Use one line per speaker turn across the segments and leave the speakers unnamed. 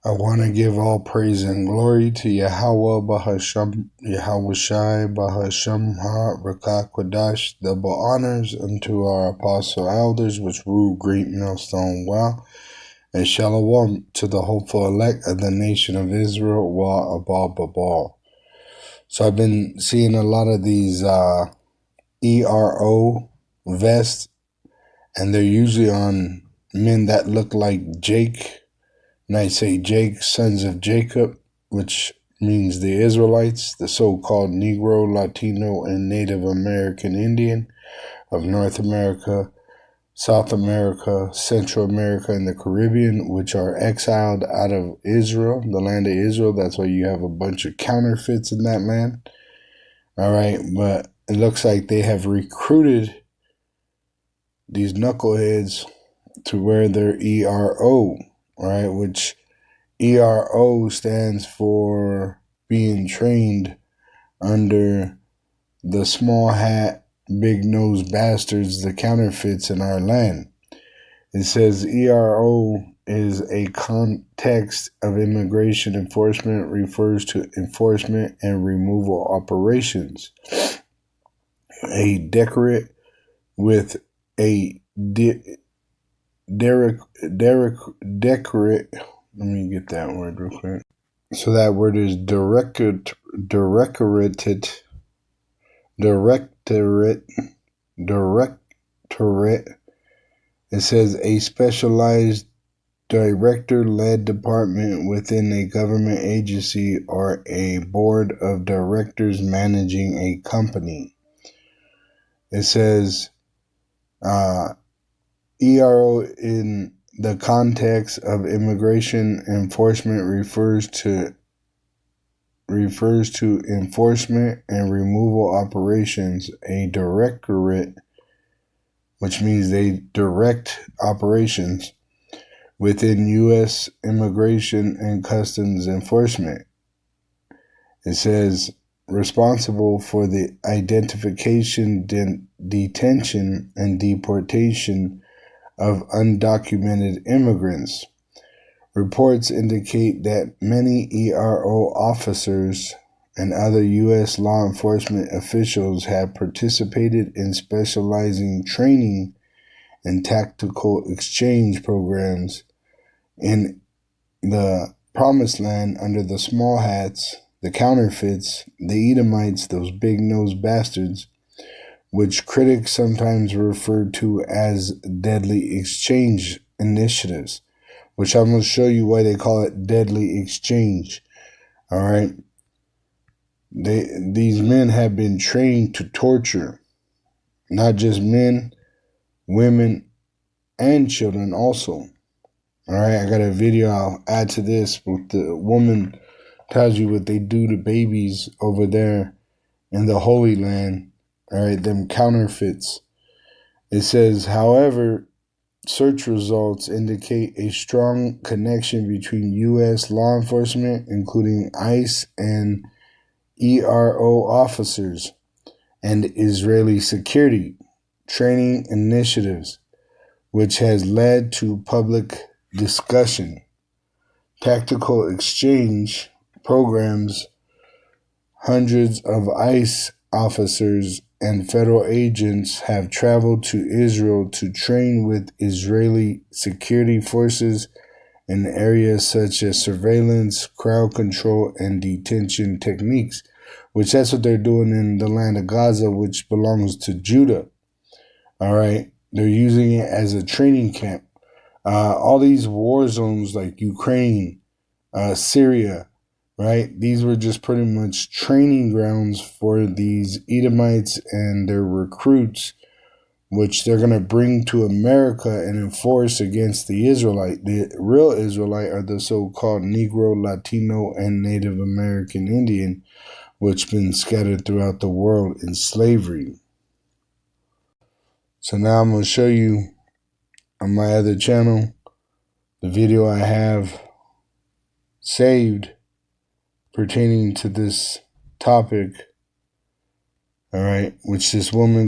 I want to give all praise and glory to Yahweh Bahasham, Yahweh Shai Bahasham Ha Rakakwadash, double honors unto our apostle elders which rule Great Millstone well, and shalom to the hopeful elect of the nation of Israel, Wa Abal Babal. So I've been seeing a lot of these ERO vests, and they're usually on men that look like Jake. And I say Jake, sons of Jacob, which means the Israelites, the so-called Negro, Latino, and Native American Indian of North America, South America, Central America, and the Caribbean, which are exiled out of Israel, the land of Israel. That's why you have a bunch of counterfeits in that land. All right, but it looks like they have recruited these knuckleheads to wear their ERO, right, which ERO stands for being trained under the small hat, big nose bastards, the counterfeits in our land. It says ERO is a context of immigration enforcement, refers to enforcement and removal operations. A decorate with a decorate. Let me get that word real quick. So that word is directorate. It says a specialized director-led department within a government agency or a board of directors managing a company. It says ERO in the context of immigration enforcement refers to enforcement and removal operations. A directorate, which means they direct operations within U.S. immigration and customs enforcement. It says responsible for the identification, detention, and deportation of undocumented immigrants. Reports indicate that many ERO officers and other U.S. law enforcement officials have participated in specializing training and tactical exchange programs in the Promised Land under the small hats, the counterfeits, the Edomites, those big-nosed bastards, which critics sometimes refer to as deadly exchange initiatives, which I'm going to show you why they call it deadly exchange. All right. These men have been trained to torture, not just men, women, and children also. All right. I got a video I'll add to this with the woman tells you what they do to babies over there in the Holy Land. All right. Them counterfeits. It says, however, search results indicate a strong connection between U.S. law enforcement, including ICE and ERO officers, and Israeli security training initiatives, which has led to public discussion. Tactical exchange programs, hundreds of ICE officers and federal agents have traveled to Israel to train with Israeli security forces in areas such as surveillance, crowd control, and detention techniques, which that's what they're doing in the land of Gaza, which belongs to Judah. All right. They're using it as a training camp. All these war zones like Ukraine, Syria, right? These were just pretty much training grounds for these Edomites and their recruits, which they're going to bring to America and enforce against the Israelite. The real Israelite are the so-called Negro, Latino, and Native American Indian, which been scattered throughout the world in slavery. So now I'm going to show you on my other channel the video I have saved pertaining to this topic, all right, which this woman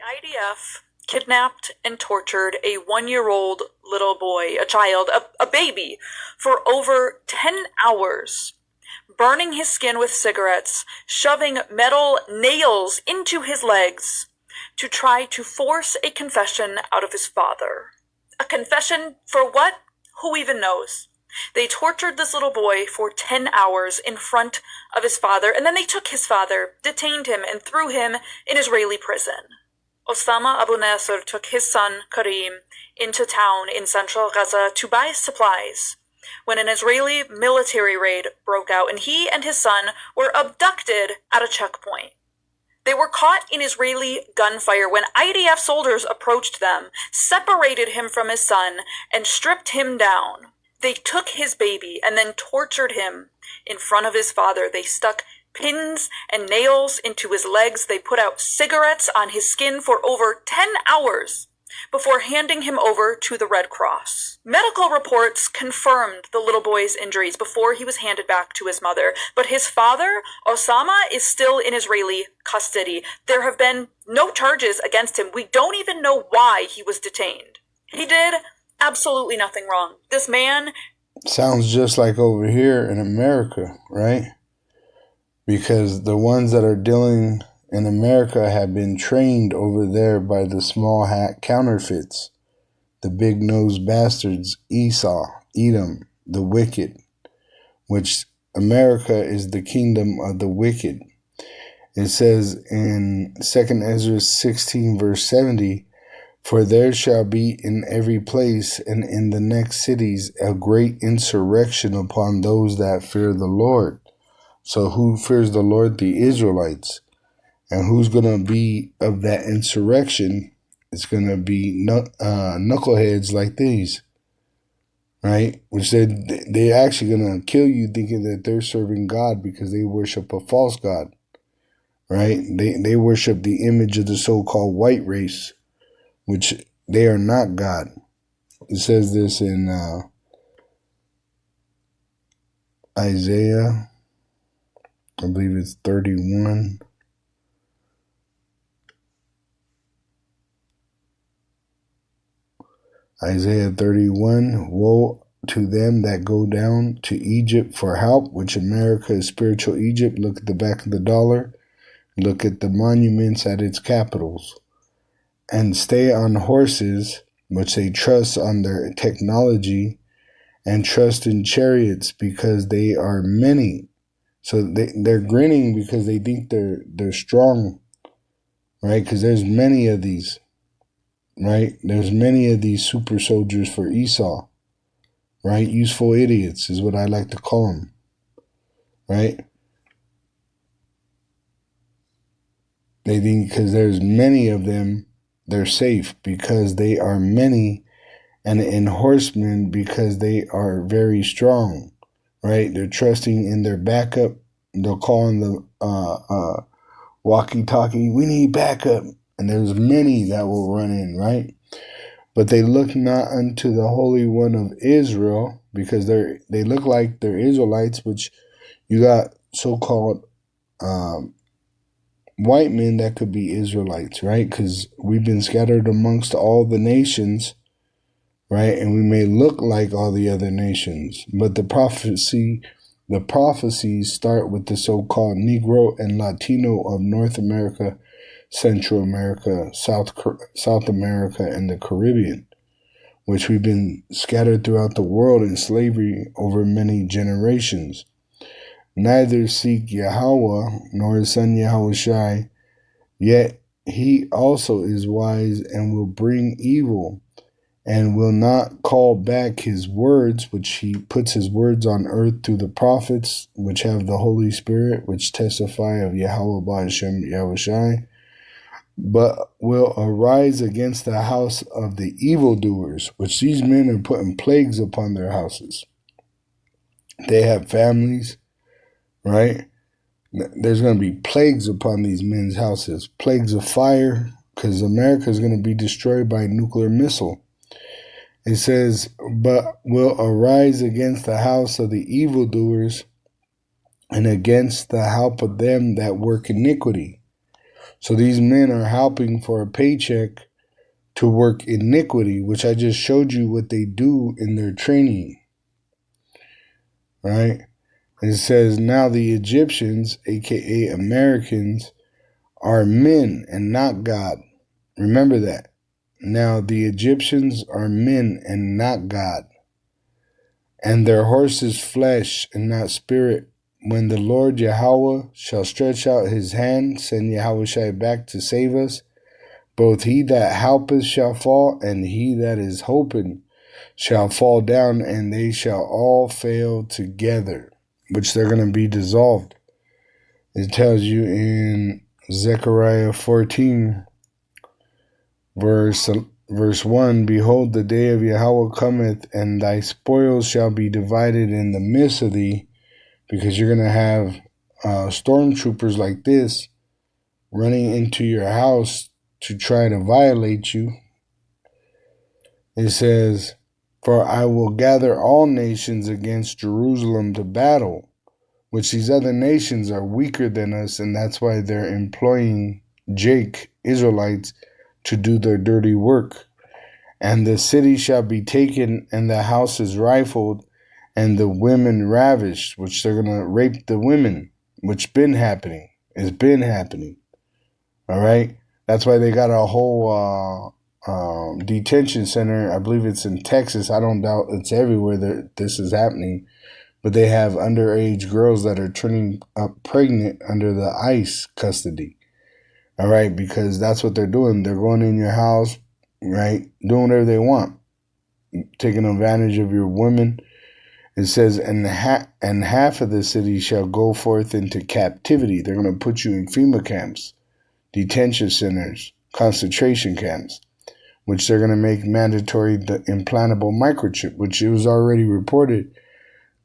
IDF kidnapped and tortured a 1-year-old little boy, a child, a baby, for over 10 hours, burning his skin with cigarettes, shoving metal nails into his legs to try to force a confession out of his father. A confession for what? Who even knows? They tortured this little boy for 10 hours in front of his father, and then they took his father, detained him, and threw him in Israeli prison. Osama Abu Nasr took his son, Karim, into town in central Gaza to buy supplies when an Israeli military raid broke out, and he and his son were abducted at a checkpoint. They were caught in Israeli gunfire when IDF soldiers approached them, separated him from his son, and stripped him down. They took his baby and then tortured him in front of his father. They stuck pins and nails into his legs. They put out cigarettes on his skin for over 10 hours before handing him over to the Red Cross. Medical reports confirmed the little boy's injuries before he was handed back to his mother, but his father, Osama, is still in Israeli custody. There have been no charges against him. We don't even know why he was detained. He did absolutely nothing wrong. This man...
Sounds just like over here in America, right? Because the ones that are dealing in America have been trained over there by the small hat counterfeits, the big nosed bastards, Esau, Edom, the wicked, which America is the kingdom of the wicked. It says in 2 Ezra 16 verse 70, "For there shall be in every place and in the next cities a great insurrection upon those that fear the Lord." So who fears the Lord? The Israelites. And who's going to be of that insurrection? It's going to be knuckleheads like these, right? Which they're actually going to kill you thinking that they're serving God because they worship a false God, right? They worship the image of the so-called white race, which they are not God. It says this in Isaiah, I believe it's 31. Isaiah 31, "Woe to them that go down to Egypt for help," which America is spiritual Egypt. Look at the back of the dollar. Look at the monuments at its capitals. "And stay on horses," which they trust on their technology, "and trust in chariots because they are many." So they're grinning because they think they're strong, right? Because there's many of these, right? There's many of these super soldiers for Esau, right? Useful idiots is what I like to call them, right? They think because there's many of them, they're safe because they are many, and in horsemen because they are very strong. Right? They're trusting in their backup. They'll call on the walkie-talkie, "We need backup." And there's many that will run in, right? But they look not unto the Holy One of Israel, because they look like they're Israelites, which you got so-called white men that could be Israelites, right? Because we've been scattered amongst all the nations, right? And we may look like all the other nations, but the prophecies start with the so-called Negro and Latino of North America, Central America, South America, and the Caribbean, which we've been scattered throughout the world in slavery over many generations. "Neither seek Yahweh nor his son Yahushai, yet he also is wise and will bring evil, and will not call back his words," which he puts his words on earth through the prophets, which have the Holy Spirit, which testify of Yahweh Ba'ashem Yahushai, "but will arise against the house of the evildoers," which these men are putting plagues upon their houses. They have families, right? There's going to be plagues upon these men's houses, plagues of fire, because America is going to be destroyed by a nuclear missile. It says, "but will arise against the house of the evildoers and against the help of them that work iniquity." So these men are helping for a paycheck to work iniquity, which I just showed you what they do in their training. Right? It says, now the Egyptians, aka Americans, are men and not God. Remember that. Now the Egyptians are men and not God, and their horses flesh and not spirit. When the Lord Yahweh shall stretch out his hand, send Yahushai back to save us, both he that helpeth shall fall, and he that is hoping shall fall down, and they shall all fail together, which they're going to be dissolved. It tells you in Zechariah 14, verse 1, behold, the day of Yahweh cometh, and thy spoils shall be divided in the midst of thee, because you're going to have stormtroopers like this running into your house to try to violate you. It says, for I will gather all nations against Jerusalem to battle, which these other nations are weaker than us, and that's why they're employing Israelites, to do their dirty work. And the city shall be taken, and the houses rifled, and the women ravished, which they're going to rape the women, which been happening. It's been happening. All right? That's why they got a whole detention center. I believe it's in Texas. I don't doubt it's everywhere that this is happening. But they have underage girls that are turning up pregnant under the ICE custody. All right? Because that's what they're doing. They're going in your house, right? Doing whatever they want. Taking advantage of your women. It says, and half of the city shall go forth into captivity. They're going to put you in FEMA camps, detention centers, concentration camps, which they're going to make mandatory the implantable microchip, which it was already reported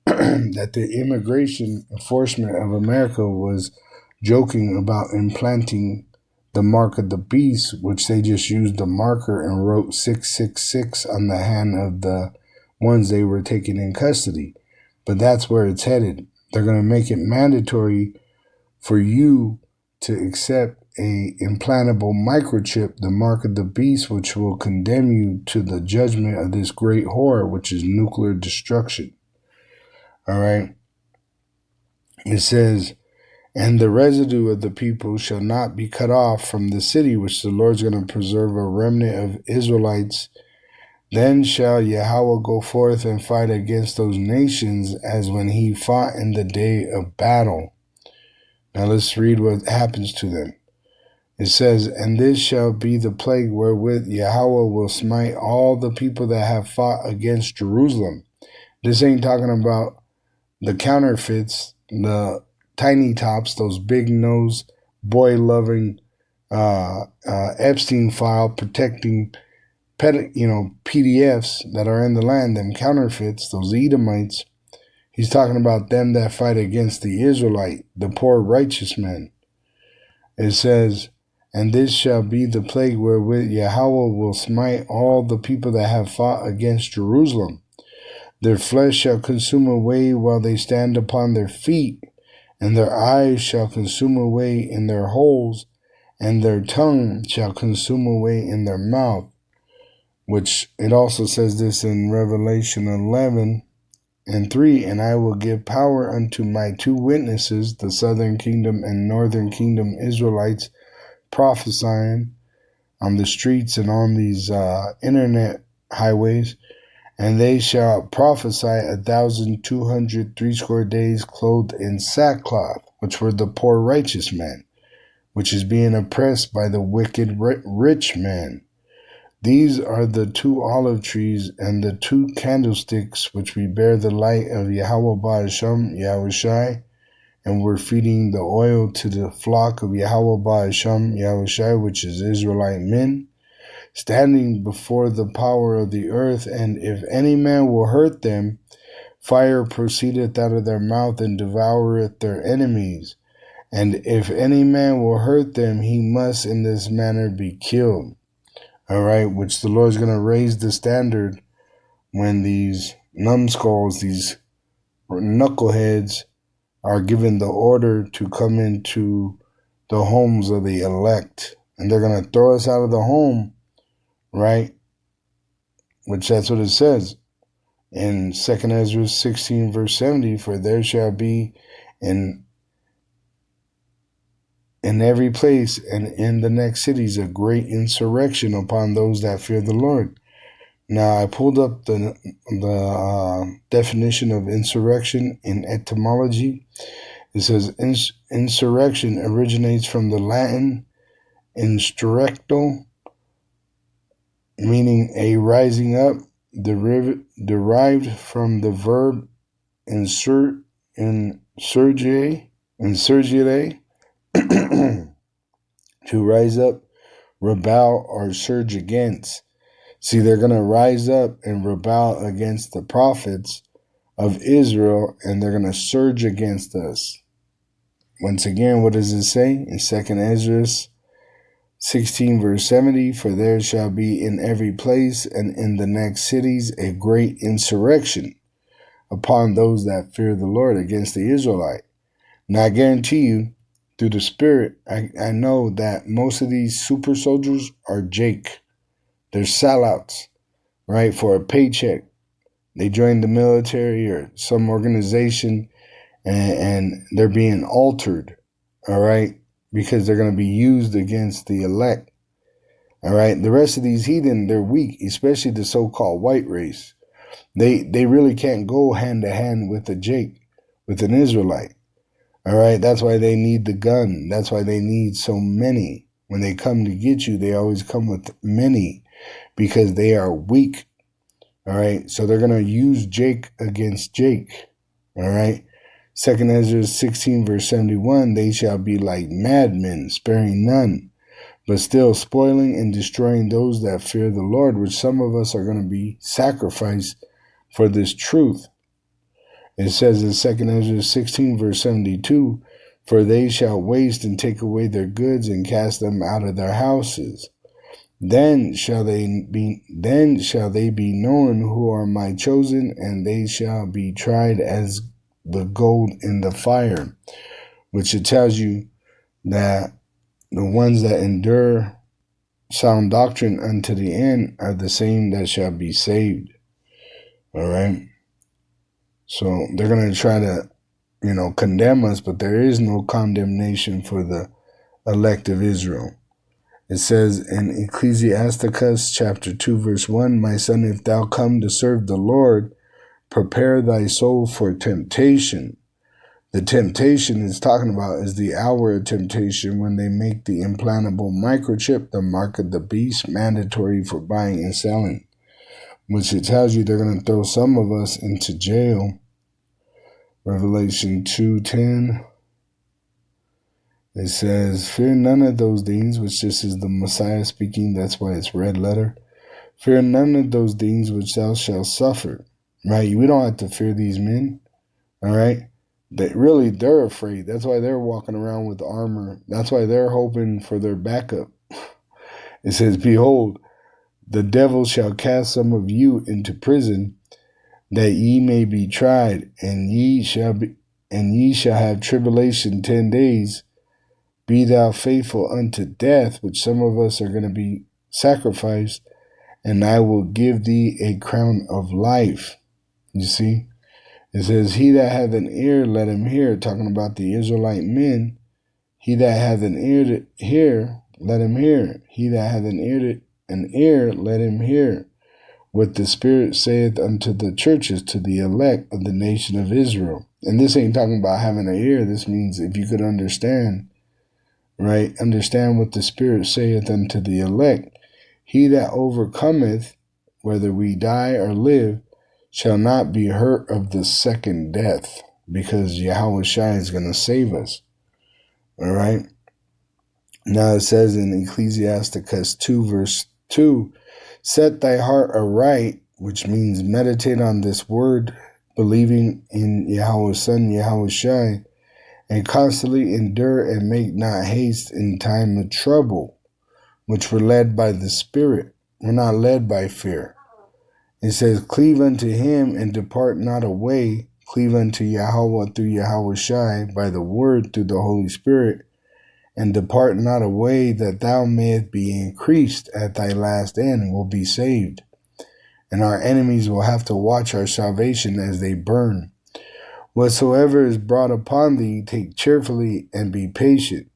that the Immigration Enforcement of America was joking about implanting the mark of the beast, which they just used the marker and wrote 666 on the hand of the ones they were taking in custody. But that's where it's headed. They're going to make it mandatory for you to accept a implantable microchip, the mark of the beast, which will condemn you to the judgment of this great horror, which is nuclear destruction. All right. It says, and the residue of the people shall not be cut off from the city, which the Lord's going to preserve a remnant of Israelites. Then shall Yahweh go forth and fight against those nations as when he fought in the day of battle. Now let's read what happens to them. It says, and this shall be the plague wherewith Yahweh will smite all the people that have fought against Jerusalem. This ain't talking about the counterfeits, the tiny tops, those big nose, boy-loving Epstein file protecting PDFs that are in the land, them counterfeits, those Edomites. He's talking about them that fight against the Israelite, the poor righteous men. It says, and this shall be the plague wherewith Yahweh will smite all the people that have fought against Jerusalem. Their flesh shall consume away while they stand upon their feet, and their eyes shall consume away in their holes, and their tongue shall consume away in their mouth. Which it also says this in Revelation 11:3, and I will give power unto my 2 witnesses, the southern kingdom and northern kingdom Israelites, prophesying on the streets and on these internet highways, and they shall prophesy 1,200 days clothed in sackcloth, which were the poor righteous men, which is being oppressed by the wicked rich man. These are the 2 olive trees and the 2 candlesticks which we bear the light of Yahweh Ba'asham Yahushai, and we're feeding the oil to the flock of Yahweh Ba'asham Yahushai, which is Israelite men, standing before the power of the earth. And if any man will hurt them, fire proceedeth out of their mouth and devoureth their enemies. And if any man will hurt them, he must in this manner be killed. All right, which the Lord's going to raise the standard when these numbskulls, these knuckleheads, are given the order to come into the homes of the elect. And they're going to throw us out of the home, right? Which that's what it says in 2 Ezra 16, verse 70, for there shall be in every place and in the next cities a great insurrection upon those that fear the Lord. Now, I pulled up the definition of insurrection in etymology. It says insurrection originates from the Latin insurrecto, meaning a rising up, derived from the verb insurgere, to rise up, rebel, or surge against. See, they're going to rise up and rebel against the prophets of Israel, and they're going to surge against us. Once again, what does it say in 2 Ezra 16, verse 70? For there shall be in every place and in the next cities a great insurrection upon those that fear the Lord against the Israelite. Now, I guarantee you, through the Spirit, I know that most of these super soldiers are Jake. They're sellouts, right, for a paycheck. They joined the military or some organization, and they're being altered, all right, because they're going to be used against the elect, all right. The rest of these heathen, they're weak, especially the so-called white race. They really can't go hand to hand with a Jake, with an Israelite. All right, that's why they need the gun. That's why they need so many. When they come to get you, they always come with many because they are weak. All right, so they're going to use Jake against Jake. All right, 2 Ezra 16, verse 71, they shall be like madmen, sparing none, but still spoiling and destroying those that fear the Lord, which some of us are going to be sacrificed for this truth. It says in 2 Ezra 16, verse 72, for they shall waste and take away their goods and cast them out of their houses. Then shall they be known who are my chosen, and they shall be tried as the gold in the fire. Which it tells you that the ones that endure sound doctrine unto the end are the same that shall be saved. All right. So they're going to try to, condemn us, but there is no condemnation for the elect of Israel. It says in Ecclesiasticus chapter 2, verse 1, my son, if thou come to serve the Lord, prepare thy soul for temptation. The temptation is talking about is the hour of temptation when they make the implantable microchip, the mark of the beast, mandatory for buying and selling. Which it tells you they're going to throw some of us into jail. Revelation 2:10. It says, fear none of those things, which this is the Messiah speaking. That's why it's red letter. Fear none of those things which thou shalt suffer. Right? We don't have to fear these men. All right? They're afraid. That's why they're walking around with armor. That's why they're hoping for their backup. It says, behold, the devil shall cast some of you into prison, that ye may be tried, and ye shall have tribulation 10 days. Be thou faithful unto death, which some of us are going to be sacrificed, and I will give thee a crown of life. You see? It says, he that hath an ear, let him hear. Talking about the Israelite men. He that hath an ear to hear, let him hear. He that hath an ear, let him hear what the Spirit saith unto the churches, to the elect of the nation of Israel. And this ain't talking about having an ear. This means if you could understand, right? Understand what the Spirit saith unto the elect. He that overcometh, whether we die or live, shall not be hurt of the second death, because Yahweh Shai is going to save us. All right? Now it says in Ecclesiasticus 2, verse 2, set thy heart aright, which means meditate on this word, believing in Yahweh's Son, Yahweh Shai, and constantly endure and make not haste in time of trouble, which we're led by the Spirit. We're not led by fear. It says, cleave unto him and depart not away. Cleave unto Yahweh through Yahweh Shai, by the word through the Holy Spirit, and depart not away, that thou mayest be increased at thy last end, will be saved. And our enemies will have to watch our salvation as they burn. Whatsoever is brought upon thee, take cheerfully and be patient.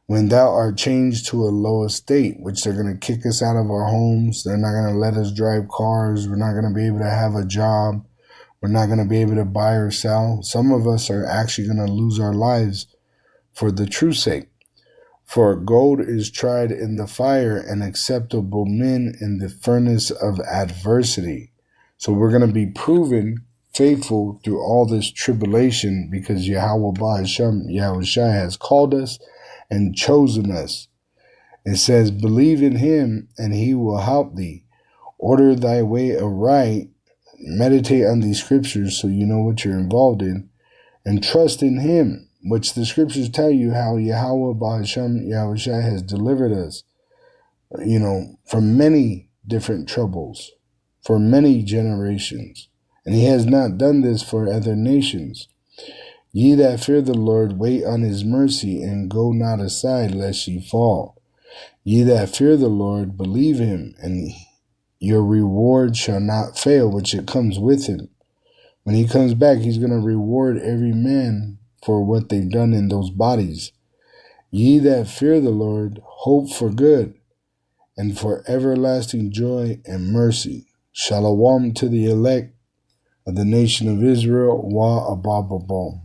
When thou art changed to a low estate, which they're going to kick us out of our homes, they're not going to let us drive cars, we're not going to be able to have a job, we're not going to be able to buy or sell. Some of us are actually going to lose our lives for the true sake. For gold is tried in the fire, and acceptable men in the furnace of adversity. So we're going to be proven faithful through all this tribulation, because Yahweh Ba'Hashem, Yahushua, has called us and chosen us. It says, believe in him and he will help thee. Order thy way aright. Meditate on these scriptures so you know what you're involved in. And trust in him, which the scriptures tell you how Yahweh Ba'Hashem, Yahushua, has delivered us, from many different troubles, for many generations. And he has not done this for other nations. Ye that fear the Lord, wait on his mercy, and go not aside, lest ye fall. Ye that fear the Lord, believe him, and your reward shall not fail, which it comes with him. When he comes back, he's going to reward every man for what they've done in those bodies. Ye that fear the Lord, hope for good, and for everlasting joy and mercy. Shalom to the elect of the nation of Israel. Wa abababom.